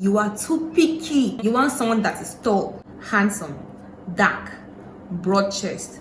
You are too picky. You want someone that is tall, handsome, dark, broad chest.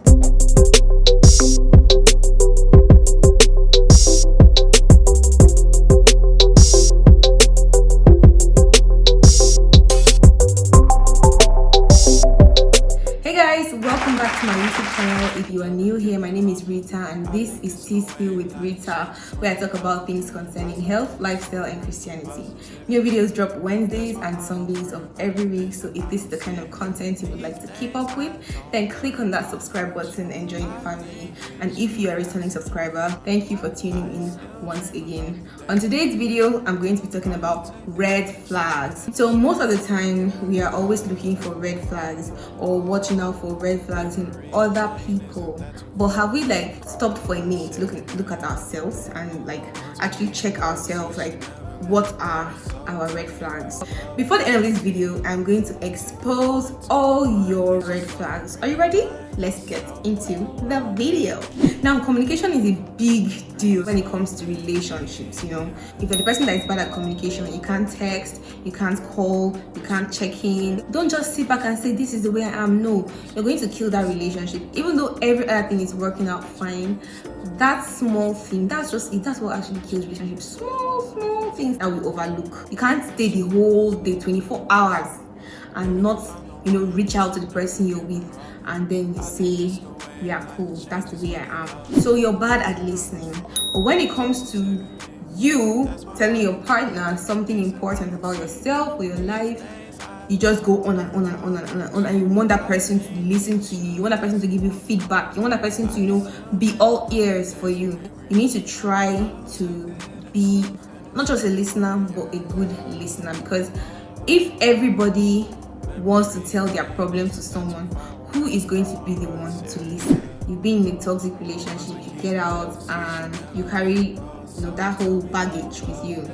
Hey guys, welcome back to my YouTube channel. If you are new here, my name is Reetahh and this is Tea Spill with Reetahh, where I talk about things concerning health, lifestyle and Christianity. New videos drop Wednesdays and Sundays of every week, so if this is the kind of content you would like to keep up with, then click on that subscribe button and join the family. And if you are a returning subscriber, thank you for tuning in once again. On today's video, I'm going to be talking about red flags. So most of the time, we are always looking for red flags or watching out for red flags in other people, but have we stopped for a minute to look at ourselves and actually check ourselves, what are our red flags? Before the end of this video, I'm going to expose all your red flags. Are you ready? Let's get into the video. Now, communication is a big deal when it comes to relationships. If you're the person that is bad at communication, you can't text, you can't call, you can't check in, don't just sit back and say this is the way I am. No, you're going to kill that relationship. Even though every other thing is working out fine, that small thing, that's what actually kills relationships. Small things that we overlook. You can't stay the whole day, 24 hours, and not reach out to the person you're with and then you say, yeah, cool, that's the way I am. So you're bad at listening. But when it comes to you telling your partner something important about yourself or your life, you just go on and on and on and on and on, and you want that person to listen to you. You want that person to give you feedback. You want that person to be all ears for you. You need to try to be not just a listener but a good listener, because if everybody wants to tell their problems to someone, who is going to be the one to listen? You've been in a toxic relationship, you get out and you carry that whole baggage with you.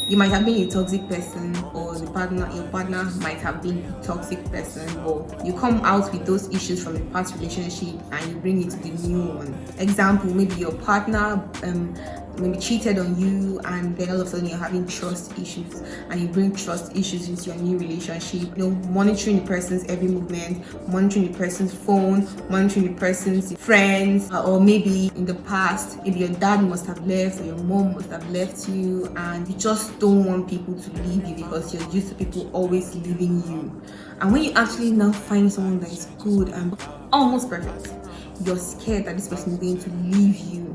You might have been a toxic person, or your partner might have been a toxic person, but you come out with those issues from the past relationship and you bring it to the new one. Example, maybe your partner maybe cheated on you, and then all of a sudden you're having trust issues, and you bring trust issues into your new relationship. Monitoring the person's every movement, monitoring the person's phone, monitoring the person's friends, or maybe in the past, maybe your dad must have left or your mom must have left you, and you just don't want people to leave you because you're used to people always leaving you. And when you actually now find someone that is good and almost perfect, you're scared that this person is going to leave you,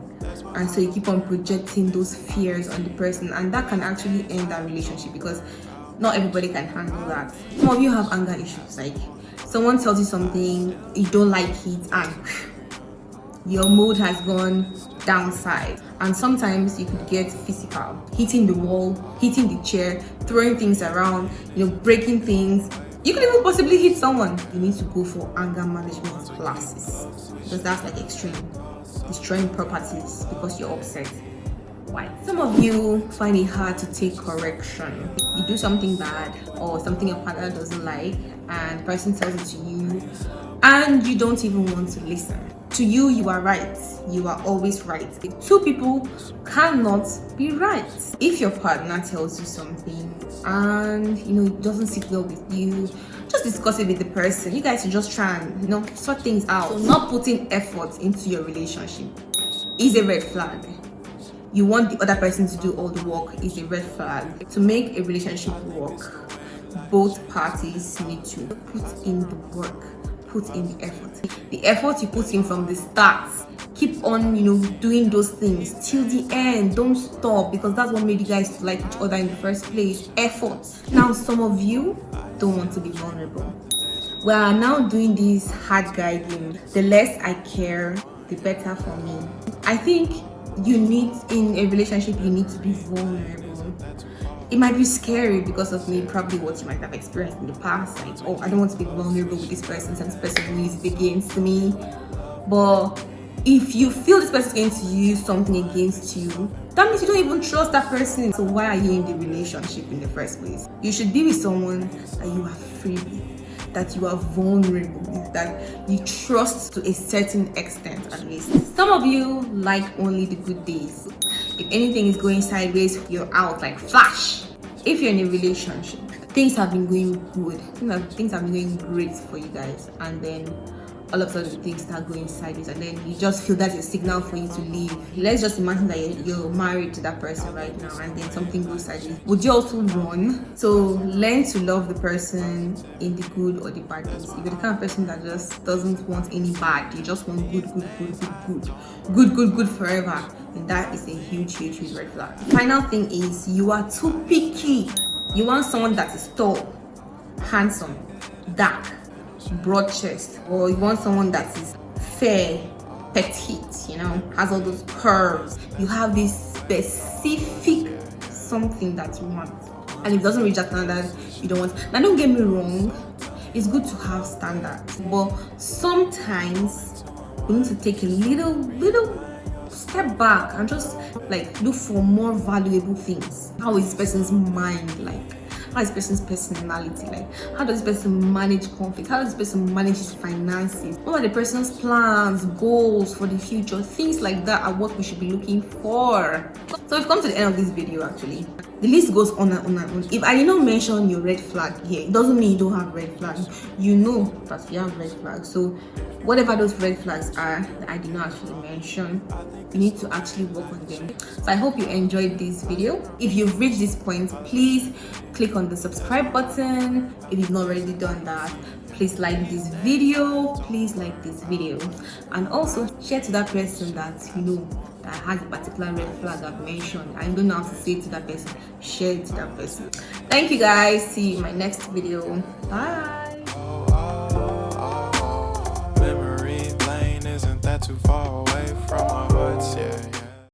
and so you keep on projecting those fears on the person, and that can actually end that relationship because not everybody can handle that. Some of you have anger issues, like someone tells you something, you don't like it, and your mood has gone downside. And sometimes you could get physical, hitting the wall, hitting the chair, throwing things around, breaking things. You could even possibly hit someone. You need to go for anger management classes, because that's extreme. Destroying properties because you're upset. Why? Some of you find it hard to take correction. You do something bad or something your partner doesn't like, and the person tells it to you, and you don't even want to listen. To you, you are right. You are always right. Two people cannot be right. If your partner tells you something and it doesn't sit well with you, just discuss it with the person. You guys should just try and sort things out. So not putting effort into your relationship is a red flag. You want the other person to do all the work is a red flag. To make a relationship work, both parties need to put in the work, put in the effort. The effort you put in from the start, keep on doing those things till the end. Don't stop, because that's what made you guys like each other in the first place. Effort. Now some of you don't want to be vulnerable. We are now doing this hard guy game. The less I care, the better for me. I think in a relationship you need to be vulnerable. It might be scary because of probably what you might have experienced in the past, oh, I don't want to be vulnerable with this person since this person will use it against me. But if you feel this person is going to use something against you, that means you don't even trust that person. So why are you in the relationship in the first place? You should be with someone that you are free with, that you are vulnerable with, that you trust to a certain extent at least. Some of you like only the good days. If anything is going sideways, you're out like flash. If you're in a relationship, things have been going good, things have been going great for you guys, and then all of a sudden things start going sideways, and then you just feel that's a signal for you to leave. Let's just imagine that you're married to that person right now, and then something goes sideways. Would you also run? So learn to love the person in the good or the bad things. If you're the kind of person that just doesn't want any bad, you just want good forever, and that is a huge red flag. The final thing is you are too picky. You want someone that is tall, handsome, dark, broad chest, or you want someone that is fair, petite, has all those curves. You have this specific something that you want, and if it doesn't reach that standard, you don't want. Now, don't get me wrong, it's good to have standards, but sometimes we need to take a little step back and just like look for more valuable things. How is this person's mind like? How is this person's personality like? How does this person manage conflict? How does this person manage his finances? What are the person's plans, goals for the future? Things like that are what we should be looking for. So we've come to the end of this video. Actually, the list goes on and on and on. If I did not mention your red flag here, it doesn't mean you don't have red flags. You know that you have red flags. So whatever those red flags are that I did not actually mention, you need to actually work on them. So I hope you enjoyed this video. If you've reached this point, please click on the subscribe button. If you've not already done that, please like this video. And also share to that person that that has a particular red flag I've mentioned. I don't know how to say it to that person. Share it to that person. Thank you guys. See you in my next video. Bye. Memory lane isn't that too far away?